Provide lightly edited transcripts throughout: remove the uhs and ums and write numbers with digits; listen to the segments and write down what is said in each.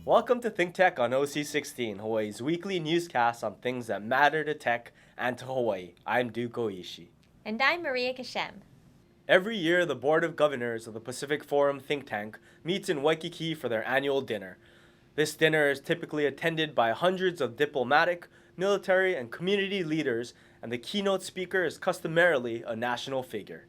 Welcome to ThinkTech on OC16, Hawaii's weekly newscast on things that matter to tech and to Hawaii. I'm Duke Oishi. And I'm Maria Kashem. Every year, the Board of Governors of the Pacific Forum think tank meets in Waikiki for their annual dinner. This dinner is typically attended by hundreds of diplomatic, military, and community leaders, and the keynote speaker is customarily a national figure.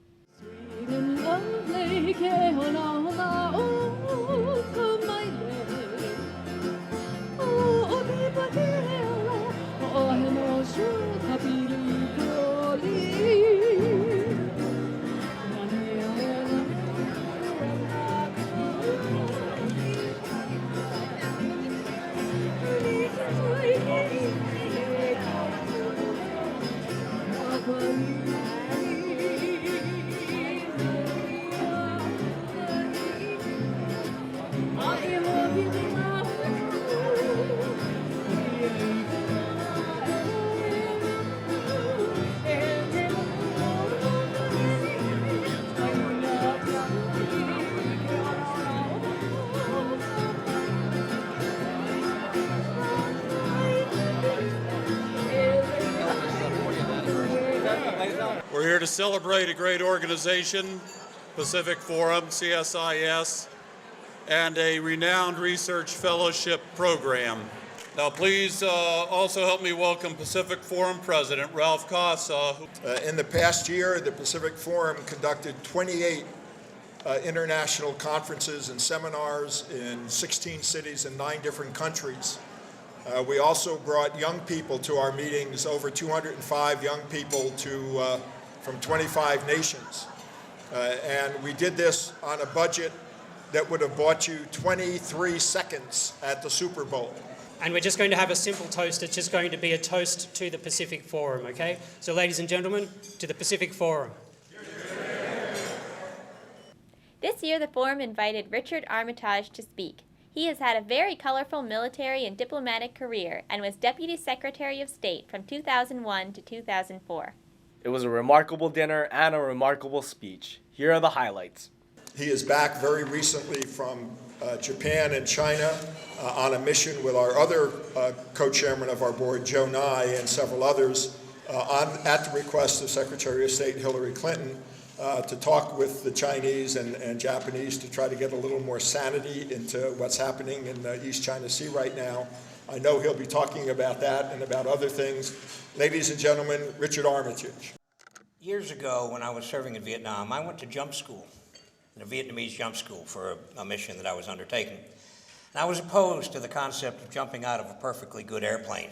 We're here to celebrate a great organization, Pacific Forum, CSIS, and a renowned research fellowship program. Now please also help me welcome Pacific Forum President Ralph Casa. In the past year, the Pacific Forum conducted 28 international conferences and seminars in 16 cities and 9 different countries. We also brought young people to our meetings, over 205 young people from 25 nations. And we did this on a budget that would have bought you 23 seconds at the Super Bowl. And we're just going to have a simple toast. It's just going to be a toast to the Pacific Forum, okay? So ladies and gentlemen, to the Pacific Forum. This year, the forum invited Richard Armitage to speak. He has had a very colorful military and diplomatic career and was Deputy Secretary of State from 2001 to 2004. It was a remarkable dinner and a remarkable speech. Here are the highlights. He is back very recently from Japan and China on a mission with our other co-chairman of our board, Joe Nye, and several others, at the request of Secretary of State Hillary Clinton, to talk with the Chinese and Japanese to try to get a little more sanity into what's happening in the East China Sea right now. I know he'll be talking about that and about other things. Ladies and gentlemen, Richard Armitage. Years ago, when I was serving in Vietnam, I went to jump school, a Vietnamese jump school for a mission that I was undertaking. And I was opposed to the concept of jumping out of a perfectly good airplane.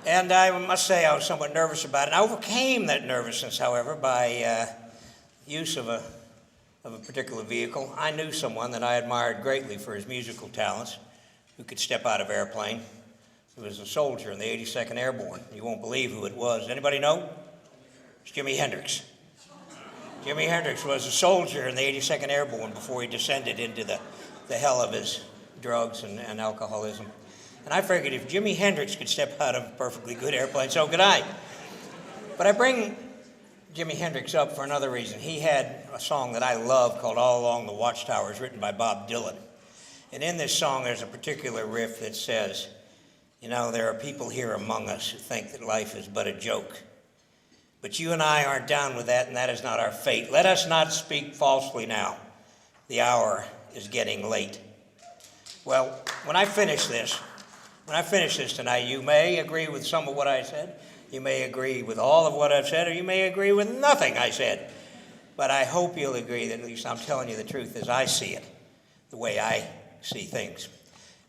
And I must say I was somewhat nervous about it. I overcame that nervousness, however, by use of a particular vehicle. I knew someone that I admired greatly for his musical talents who could step out of airplane. He was a soldier in the 82nd Airborne. You won't believe who it was. Anybody know? It's Jimi Hendrix. Jimi Hendrix was a soldier in the 82nd Airborne before he descended into the hell of his drugs and alcoholism. And I figured if Jimi Hendrix could step out of a perfectly good airplane, so could I. But I bring Jimi Hendrix up for another reason. He had a song that I love called All Along the Watchtowers, written by Bob Dylan. And in this song, there's a particular riff that says, you know, there are people here among us who think that life is but a joke. But you and I aren't down with that, and that is not our fate. Let us not speak falsely now. The hour is getting late. Well, when I finish this tonight, you may agree with some of what I said, you may agree with all of what I've said, or you may agree with nothing I said. But I hope you'll agree that at least I'm telling you the truth as I see it, the way I see things.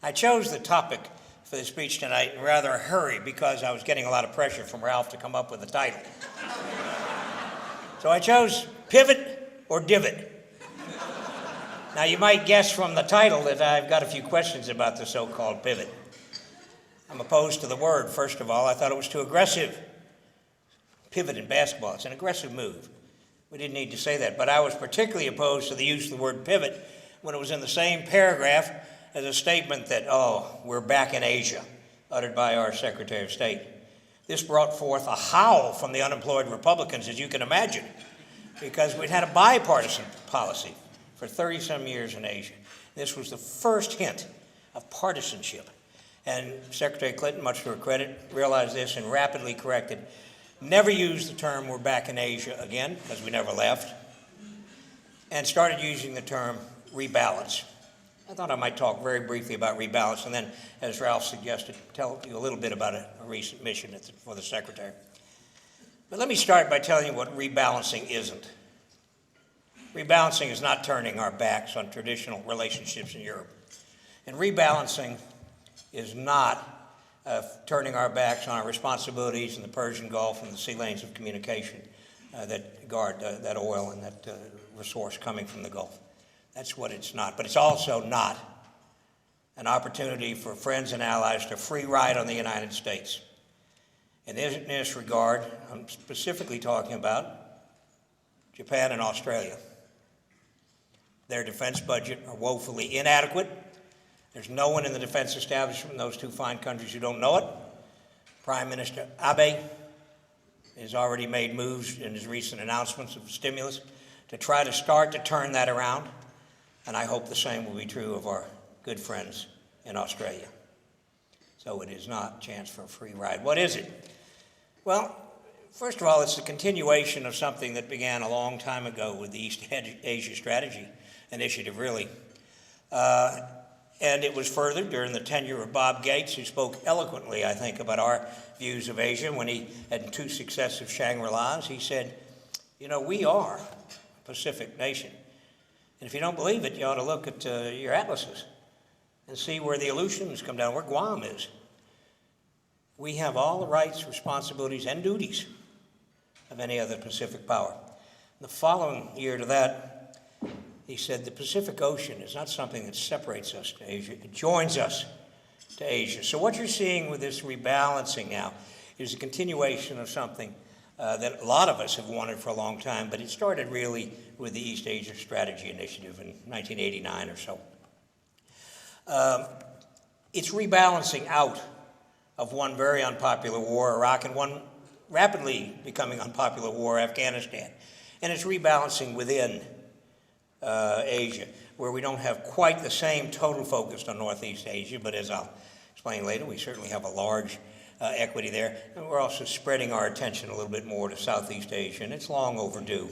I chose the topic for the speech tonight in rather a hurry because I was getting a lot of pressure from Ralph to come up with a title. So I chose Pivot or Divot. Now you might guess from the title that I've got a few questions about the so-called pivot. I'm opposed to the word, first of all. I thought it was too aggressive. Pivot in basketball, it's an aggressive move. We didn't need to say that, but I was particularly opposed to the use of the word pivot when it was in the same paragraph as a statement that, oh, we're back in Asia, uttered by our Secretary of State. This brought forth a howl from the unemployed Republicans, as you can imagine, because we'd had a bipartisan policy for 30-some years in Asia. This was the first hint of partisanship. And Secretary Clinton, much to her credit, realized this and rapidly corrected. Never used the term "we're back in Asia" again, because we never left, and started using the term rebalance. I thought I might talk very briefly about rebalance, and then, as Ralph suggested, tell you a little bit about a recent mission for the Secretary. But let me start by telling you what rebalancing isn't. Rebalancing is not turning our backs on traditional relationships in Europe. And rebalancing is not turning our backs on our responsibilities in the Persian Gulf and the sea lanes of communication that guard that oil and that resource coming from the Gulf. That's what it's not. But it's also not an opportunity for friends and allies to free ride on the United States. And in this regard, I'm specifically talking about Japan and Australia. Their defense budget are woefully inadequate. There's no one in the defense establishment in those two fine countries who don't know it. Prime Minister Abe has already made moves in his recent announcements of stimulus to try to start to turn that around, and I hope the same will be true of our good friends in Australia. So it is not a chance for a free ride. What is it? Well, first of all, it's the continuation of something that began a long time ago with the East Asia Strategy Initiative, really. And it was furthered during the tenure of Bob Gates, who spoke eloquently, I think, about our views of Asia when he had 2 successive Shangri-Las. He said, you know, we are a Pacific nation. And if you don't believe it, you ought to look at your atlases and see where the Aleutians come down, where Guam is. We have all the rights, responsibilities, and duties of any other Pacific power. The following year to that, he said, the Pacific Ocean is not something that separates us to Asia, it joins us to Asia. So what you're seeing with this rebalancing now is a continuation of something that a lot of us have wanted for a long time, but it started really with the East Asia Strategy Initiative in 1989 or so. It's rebalancing out of one very unpopular war, Iraq, and one rapidly becoming unpopular war, Afghanistan. And it's rebalancing within Asia, where we don't have quite the same total focus on Northeast Asia, but as I'll explain later, we certainly have a large equity there. And we're also spreading our attention a little bit more to Southeast Asia, and it's long overdue.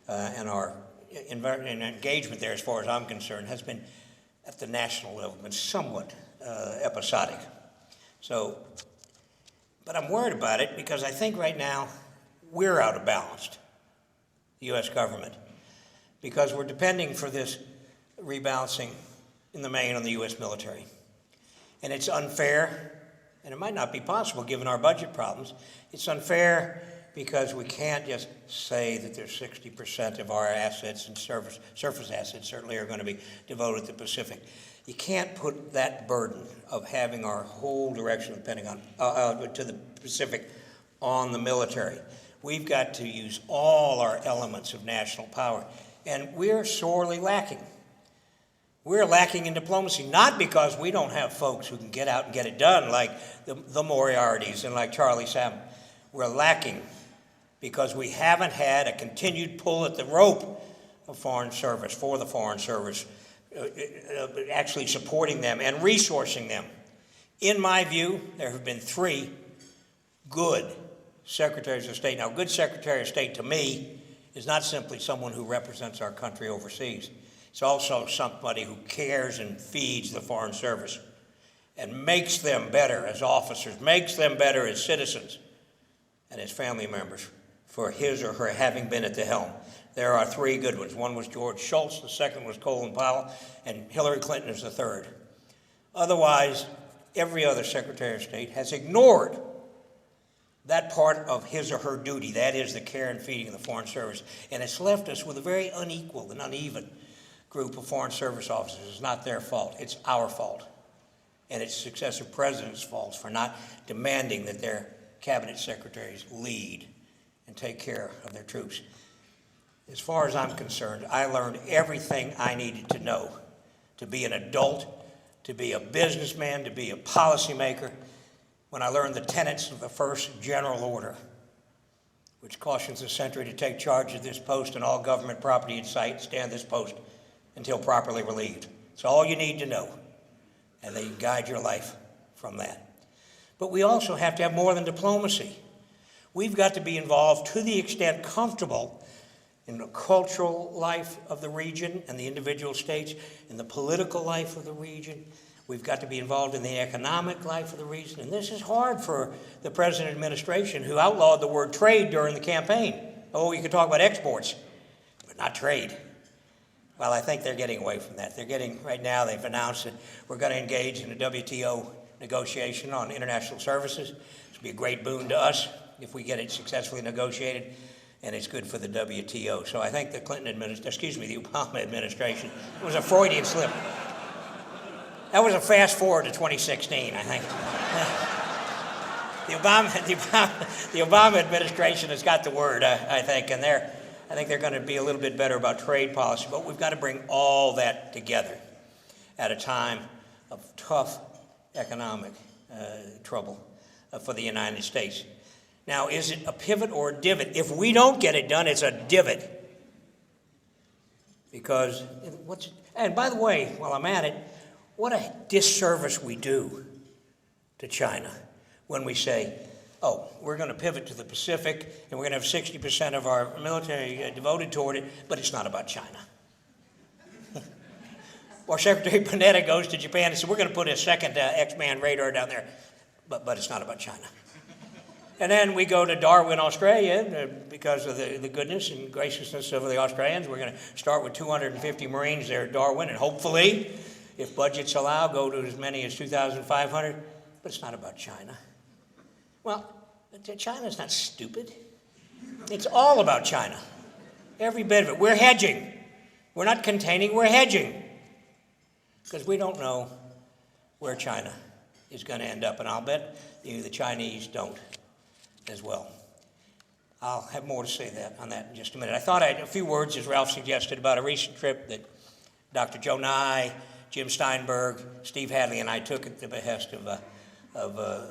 And our engagement there, as far as I'm concerned, has been, at the national level, been somewhat episodic. So, but I'm worried about it because I think right now we're out of balance, the U.S. government, because we're depending for this rebalancing in the main on the U.S. military. And it's unfair, and it might not be possible given our budget problems. It's unfair because we can't just say that there's 60% of our assets and surface assets certainly are going to be devoted to the Pacific. You can't put that burden of having our whole direction of the Pentagon to the Pacific on the military. We've got to use all our elements of national power. And we're sorely lacking. We're lacking in diplomacy, not because we don't have folks who can get out and get it done, like the Moriartys and like Charlie Salmon. We're lacking because we haven't had a continued pull at the rope of foreign service, for the foreign service, actually supporting them and resourcing them. In my view, there have been 3 good secretaries of state. Now, a good secretary of state to me is not simply someone who represents our country overseas. It's also somebody who cares and feeds the foreign service and makes them better as officers, makes them better as citizens and as family members for his or her having been at the helm. There are 3 good ones. One was George Shultz, the second was Colin Powell, and Hillary Clinton is the third. Otherwise, every other Secretary of State has ignored that part of his or her duty, that is the care and feeding of the Foreign Service. And it's left us with a very unequal and uneven group of Foreign Service officers. It's not their fault, it's our fault. And it's successive presidents' faults for not demanding that their cabinet secretaries lead and take care of their troops. As far as I'm concerned, I learned everything I needed to know to be an adult, to be a businessman, to be a policymaker, when I learned the tenets of the first general order, which cautions the sentry to take charge of this post and all government property in sight, stand this post until properly relieved. It's all you need to know. and they guide your life from that. But we also have to have more than diplomacy. We've got to be involved to the extent comfortable in the cultural life of the region and the individual states, in the political life of the region. We've got to be involved in the economic life of the region. And this is hard for the present administration, who outlawed the word trade during the campaign. Oh, you can talk about exports, but not trade. Well, I think they're getting away from that. Right now, they've announced that we're going to engage in a WTO negotiation on international services. This will be a great boon to us if we get it successfully negotiated, and it's good for the WTO. So I think the the Obama administration, it was a Freudian slip. That was a fast forward to 2016, I think. The Obama administration has got the word, I think, and I think they're going to be a little bit better about trade policy. But we've got to bring all that together at a time of tough economic trouble for the United States. Now, is it a pivot or a divot? If we don't get it done, it's a divot. Because and by the way, while I'm at it, what a disservice we do to China when we say, oh, we're going to pivot to the Pacific and we're going to have 60% of our military devoted toward it, but it's not about China. Or Secretary Panetta goes to Japan and says, we're going to put a second X-band radar down there, but it's not about China. And then we go to Darwin, Australia, because of the goodness and graciousness of the Australians. We're going to start with 250 Marines there at Darwin, and hopefully, if budgets allow, go to as many as 2,500. But it's not about China. Well, China's not stupid. It's all about China. Every bit of it. We're hedging. We're not containing, we're hedging. Because we don't know where China is going to end up. And I'll bet you the Chinese don't as well. I'll have more to say on that in just a minute. I thought I'd a few words, as Ralph suggested, about a recent trip that Dr. Joe Nye, Jim Steinberg, Steve Hadley, and I took at the behest of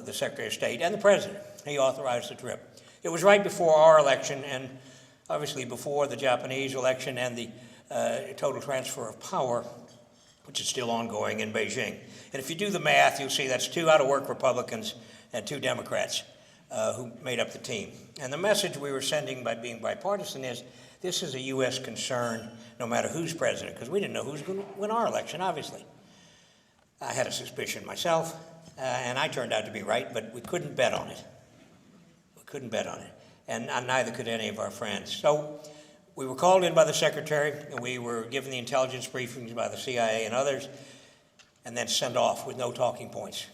the Secretary of State and the President. He authorized the trip. It was right before our election and obviously before the Japanese election and the total transfer of power, which is still ongoing in Beijing. And if you do the math, you'll see that's 2 out-of-work Republicans and 2 Democrats who made up the team. And the message we were sending by being bipartisan is this is a U.S. concern no matter who's president, because we didn't know who was going to win our election, obviously. I had a suspicion myself, and I turned out to be right, but we couldn't bet on it. We couldn't bet on it, and neither could any of our friends. So we were called in by the Secretary, and we were given the intelligence briefings by the CIA and others, and then sent off with no talking points.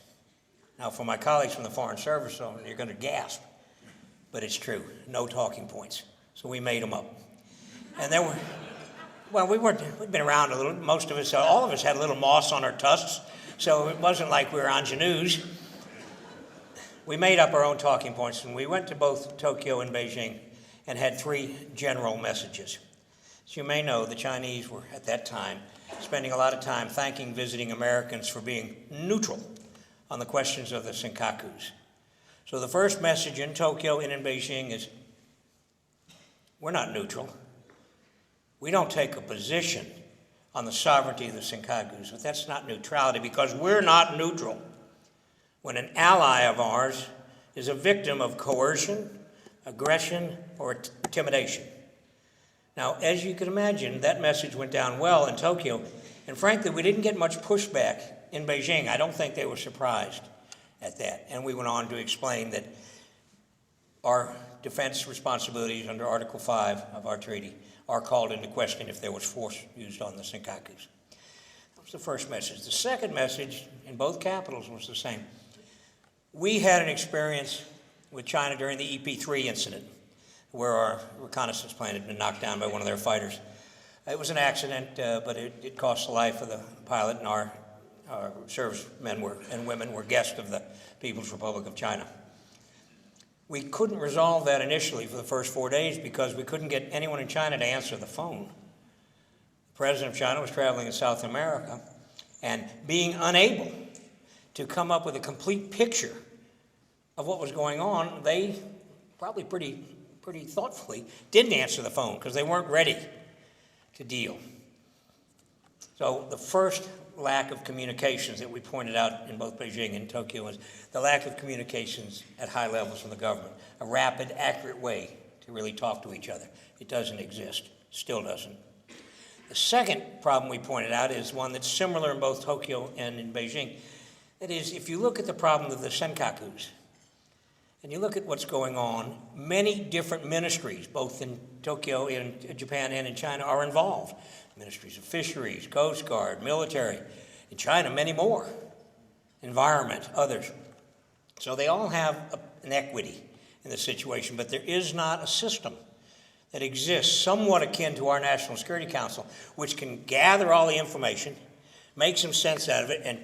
Now, for my colleagues from the Foreign Service, you're going to gasp, but it's true, no talking points. So we made them up. And then we'd been around a little, most of us, all of us had a little moss on our tusks, so it wasn't like we were ingenues. We made up our own talking points, and we went to both Tokyo and Beijing and had 3 general messages. As you may know, the Chinese were, at that time, spending a lot of time thanking visiting Americans for being neutral on the questions of the Senkakus. So the first message in Tokyo and in Beijing is, we're not neutral. We don't take a position on the sovereignty of the Senkakus, but that's not neutrality because we're not neutral when an ally of ours is a victim of coercion, aggression, or intimidation. Now, as you can imagine, that message went down well in Tokyo, and frankly, we didn't get much pushback in Beijing. I don't think they were surprised at that. And we went on to explain that our defense responsibilities under Article 5 of our treaty are called into question if there was force used on the Senkakus. That was the first message. The second message in both capitals was the same. We had an experience with China during the EP-3 incident where our reconnaissance plane had been knocked down by one of their fighters. It was an accident, but it cost the life of the pilot, and our servicemen and women were guests of the People's Republic of China. We couldn't resolve that initially for the first 4 days because we couldn't get anyone in China to answer the phone. The president of China was traveling in South America, and being unable to come up with a complete picture of what was going on, they probably pretty thoughtfully didn't answer the phone because they weren't ready to deal. So the first lack of communications that we pointed out in both Beijing and Tokyo was the lack of communications at high levels from the government, a rapid, accurate way to really talk to each other. It doesn't exist, still doesn't. The second problem we pointed out is one that's similar in both Tokyo and in Beijing. That is, if you look at the problem of the senkakus, and you look at what's going on, many different ministries, both in Tokyo, in Japan, and in China, are involved. Ministries of Fisheries, Coast Guard, military. In China, many more. Environment, others. So they all have an equity in the situation, but there is not a system that exists somewhat akin to our National Security Council, which can gather all the information, make some sense out of it, and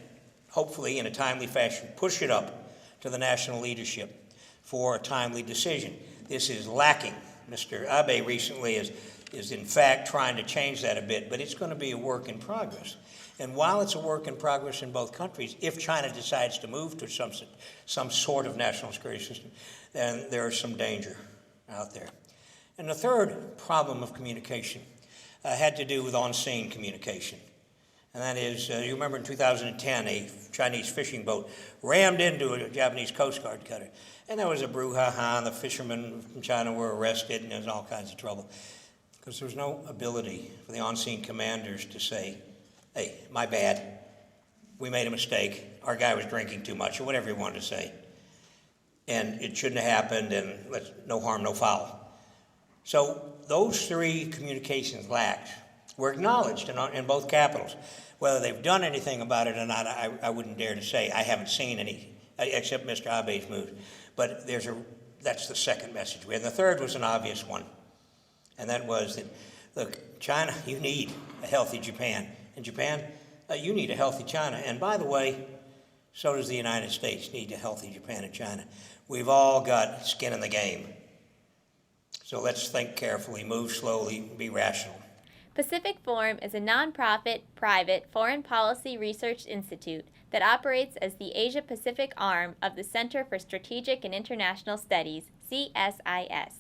hopefully, in a timely fashion, push it up to the national leadership for a timely decision. This is lacking. Mr. Abe recently is in fact trying to change that a bit, but it's going to be a work in progress. And while it's a work in progress in both countries, if China decides to move to some sort of national security system, then there's some danger out there. And the third problem of communication had to do with on-scene communication. And that is, you remember in 2010, a Chinese fishing boat rammed into a Japanese Coast Guard cutter. And there was a brouhaha, and the fishermen from China were arrested, and there was all kinds of trouble. Because there was no ability for the on-scene commanders to say, hey, my bad, we made a mistake, our guy was drinking too much, or whatever you wanted to say. And it shouldn't have happened, and no harm, no foul. So those three communications lacks were acknowledged in both capitals. Whether they've done anything about it or not, I wouldn't dare to say. I haven't seen any, except Mr. Abe's moves. But that's the second message. And the third was an obvious one. And that was that, look, China, you need a healthy Japan. And Japan, you need a healthy China. And by the way, so does the United States need a healthy Japan and China. We've all got skin in the game. So let's think carefully, move slowly, be rational. Pacific Forum is a nonprofit, private, foreign policy research institute that operates as the Asia-Pacific arm of the Center for Strategic and International Studies, CSIS.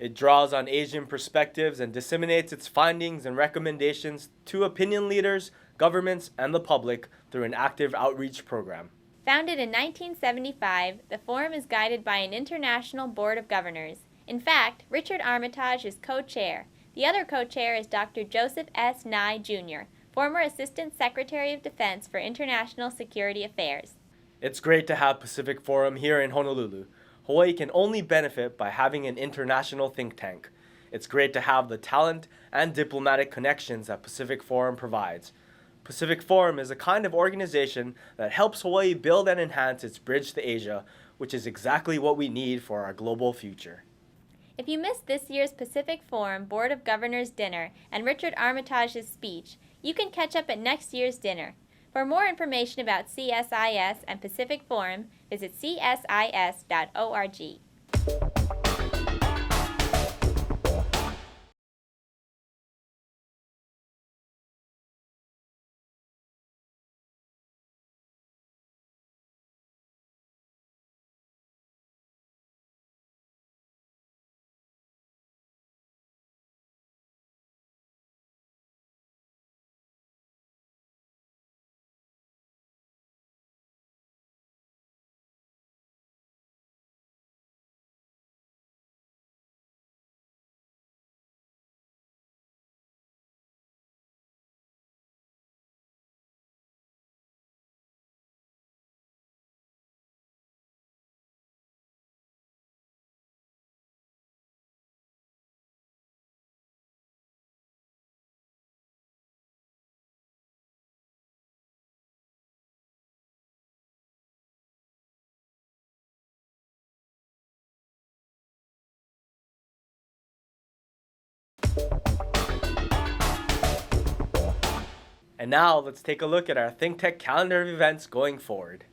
It draws on Asian perspectives and disseminates its findings and recommendations to opinion leaders, governments, and the public through an active outreach program. Founded in 1975, the Forum is guided by an international board of governors. In fact, Richard Armitage is co-chair. The other co-chair is Dr. Joseph S. Nye, Jr., former Assistant Secretary of Defense for International Security Affairs. It's great to have Pacific Forum here in Honolulu. Hawaii can only benefit by having an international think tank. It's great to have the talent and diplomatic connections that Pacific Forum provides. Pacific Forum is a kind of organization that helps Hawaii build and enhance its bridge to Asia, which is exactly what we need for our global future. If you missed this year's Pacific Forum Board of Governors dinner and Richard Armitage's speech, you can catch up at next year's dinner. For more information about CSIS and Pacific Forum, visit csis.org. And now let's take a look at our ThinkTech calendar of events going forward.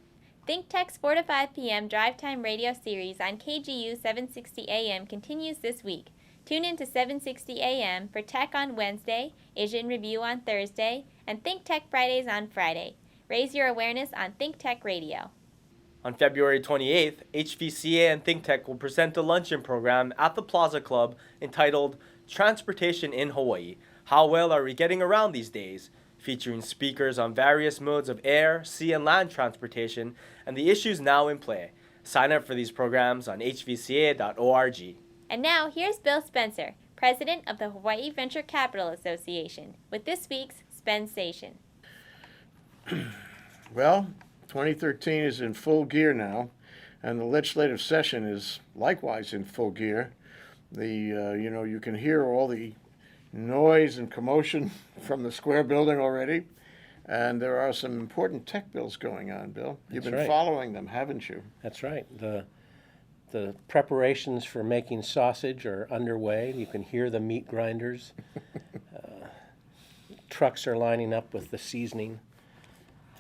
ThinkTech's 4 to 5 p.m. Drive Time radio series on KGU 760 AM continues this week. Tune in to 760 AM for Tech on Wednesday, Asia in Review on Thursday, and ThinkTech Fridays on Friday. Raise your awareness on ThinkTech Radio. On February 28th, HVCA and ThinkTech will present a luncheon program at the Plaza Club entitled Transportation in Hawaii. How well are we getting around these days? featuring speakers on various modes of air, sea, and land transportation and the issues now in play. Sign up for these programs on hvca.org. And now, here's Bill Spencer, president of the Hawaii Venture Capital Association, with this week's Spensation. Well, 2013 is in full gear now, and the legislative session is likewise in full gear. You can hear all the noise and commotion from the Square building already, and there are some important tech bills going on, Bill. You've been following them, haven't you? That's right. The preparations for making sausage are underway. You can hear the meat grinders. Trucks are lining up with the seasoning,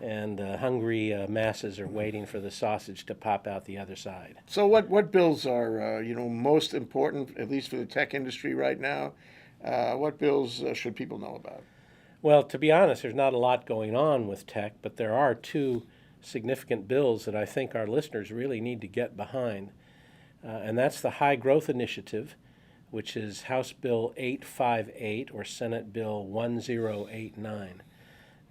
and hungry masses are waiting for the sausage to pop out the other side. So what bills are most important, at least for the tech industry right now? What bills should people know about? Well, to be honest, there's not a lot going on with tech, but there are two significant bills that I think our listeners really need to get behind. And that's the High Growth Initiative, which is House Bill 858 or Senate Bill 1089.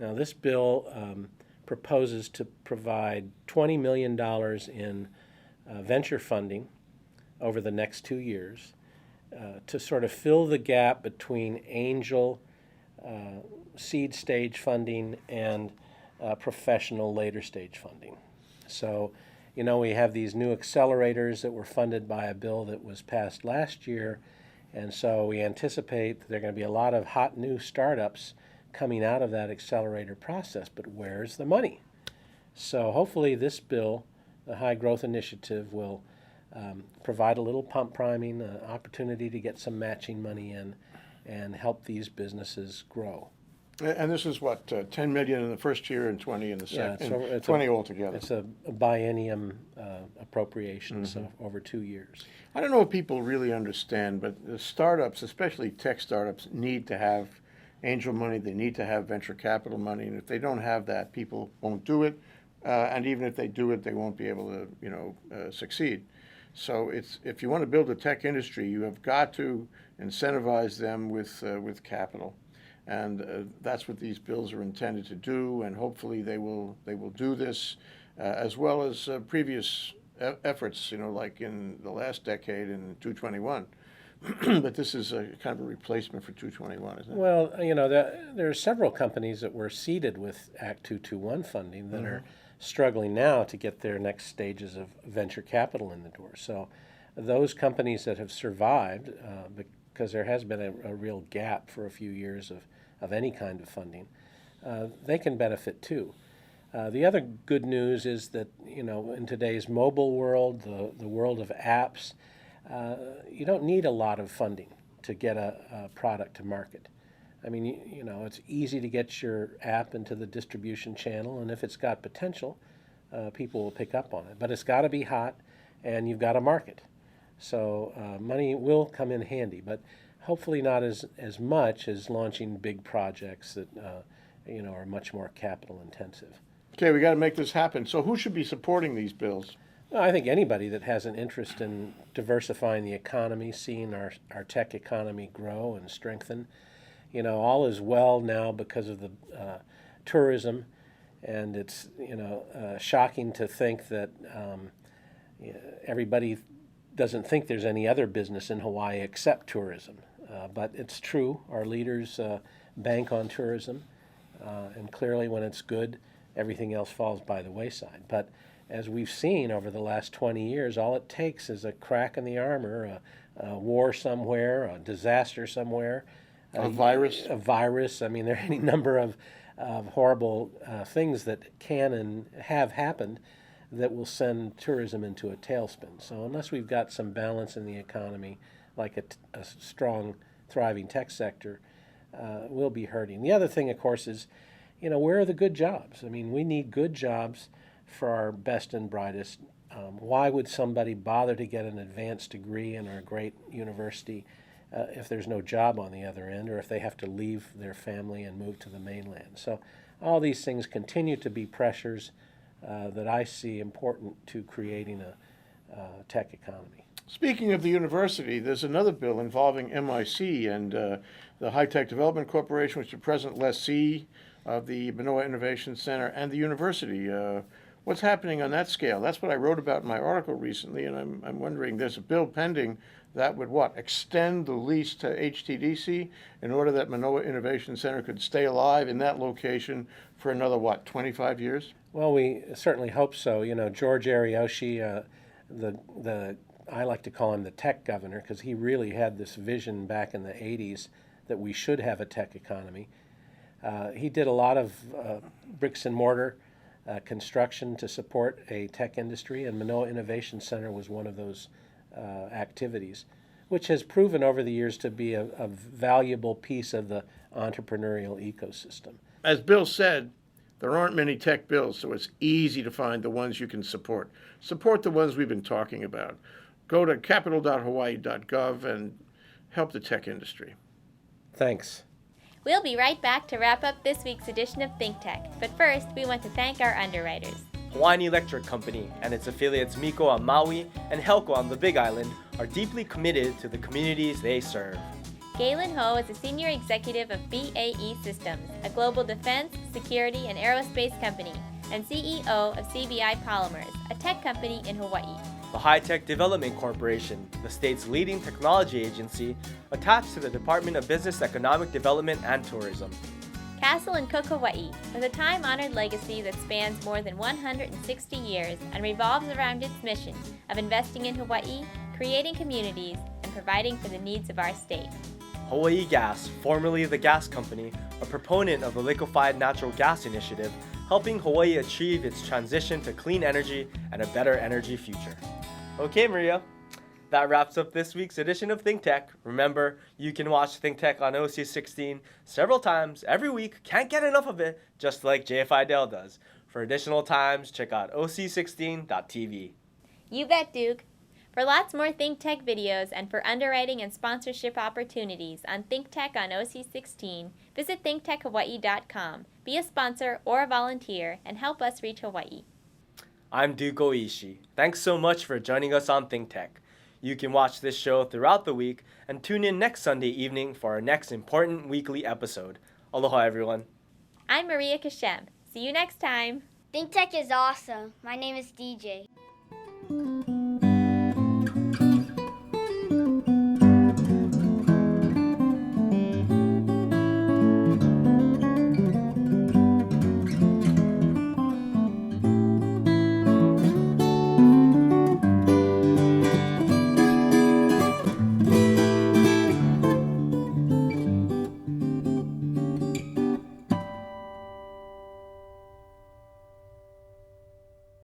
Now, this bill proposes to provide $20 million in venture funding over the next 2 years to sort of fill the gap between angel seed stage funding and professional later stage funding. So, we have these new accelerators that were funded by a bill that was passed last year, and so we anticipate that there are going to be a lot of hot new startups coming out of that accelerator process, but where's the money? So hopefully this bill, the High Growth Initiative, will provide a little pump priming, an opportunity to get some matching money in and help these businesses grow. And this is what, 10 million in the first year and 20 in the second, it's 20 altogether. It's a biennium appropriation, so over 2 years. I don't know if people really understand, but the startups, especially tech startups, need to have angel money. They need to have venture capital money, and if they don't have that, people won't do it. And even if they do it, they won't be able to, succeed. So if you want to build a tech industry, you have got to incentivize them with capital. And that's what these bills are intended to do, and hopefully they will do this, as well as previous efforts, like in the last decade in 221. But this is a kind of a replacement for 221, isn't it? Well, there are several companies that were seeded with Act 221 funding that are struggling now to get their next stages of venture capital in the door. So those companies that have survived, because there has been a real gap for a few years of any kind of funding, they can benefit too. The other good news is that, in today's mobile world, the world of apps, you don't need a lot of funding to get a product to market. I mean, it's easy to get your app into the distribution channel, and if it's got potential, people will pick up on it. But it's got to be hot, and you've got to market. So money will come in handy, but hopefully not as much as launching big projects that are much more capital intensive. Okay, we got to make this happen. So who should be supporting these bills? Well, I think anybody that has an interest in diversifying the economy, seeing our tech economy grow and strengthen. All is well now because of the tourism, and it's shocking to think that everybody doesn't think there's any other business in Hawaii except tourism. But it's true. Our leaders bank on tourism, and clearly when it's good, everything else falls by the wayside. But as we've seen over the last 20 years, all it takes is a crack in the armor, a war somewhere, a disaster somewhere. A virus? A virus. I mean, there are any number of horrible things that can and have happened that will send tourism into a tailspin. So unless we've got some balance in the economy, like a strong, thriving tech sector, we'll be hurting. The other thing, of course, is, where are the good jobs? I mean, we need good jobs for our best and brightest. Why would somebody bother to get an advanced degree in our great university if there's no job on the other end, or if they have to leave their family and move to the mainland? So all these things continue to be pressures that I see important to creating a tech economy. Speaking of the university, there's another bill involving MIC and the High Tech Development Corporation, which is the present lessee of the Manoa Innovation Center and the university. What's happening on that scale? That's what I wrote about in my article recently, and I'm wondering, there's a bill pending that would extend the lease to HTDC in order that Manoa Innovation Center could stay alive in that location for another 25 years? Well, we certainly hope so. You know, George Ariyoshi, I like to call him the tech governor, because he really had this vision back in the 80s that we should have a tech economy. He did a lot of bricks and mortar construction to support a tech industry, and Manoa Innovation Center was one of those activities, which has proven over the years to be a valuable piece of the entrepreneurial ecosystem. As Bill said, there aren't many tech bills, so it's easy to find the ones you can support. Support the ones we've been talking about. Go to capital.hawaii.gov and help the tech industry. Thanks. We'll be right back to wrap up this week's edition of ThinkTech, but first we want to thank our underwriters. Hawaiian Electric Company and its affiliates Miko on Maui and Helco on the Big Island are deeply committed to the communities they serve. Galen Ho is a senior executive of BAE Systems, a global defense, security, and aerospace company, and CEO of CBI Polymers, a tech company in Hawaii. The High-Tech Development Corporation, the state's leading technology agency, attached to the Department of Business, Economic Development, and Tourism. Castle in Cooke, Hawaii, with a time-honored legacy that spans more than 160 years and revolves around its mission of investing in Hawaii, creating communities, and providing for the needs of our state. Hawaii Gas, formerly the Gas Company, a proponent of the Liquefied Natural Gas Initiative, helping Hawaii achieve its transition to clean energy and a better energy future. Okay, Maria, that wraps up this week's edition of ThinkTech. Remember, you can watch ThinkTech on OC16 several times every week. Can't get enough of it, just like JFI Dell does. For additional times, check out oc16.tv. You bet, Duke. For lots more ThinkTech videos and for underwriting and sponsorship opportunities on ThinkTech on OC16, visit thinktechhawaii.com. Be a sponsor or a volunteer and help us reach Hawaii. I'm Duke Oishi. Thanks so much for joining us on ThinkTech. You can watch this show throughout the week and tune in next Sunday evening for our next important weekly episode. Aloha, everyone. I'm Maria Kashem. See you next time. ThinkTech is awesome. My name is DJ.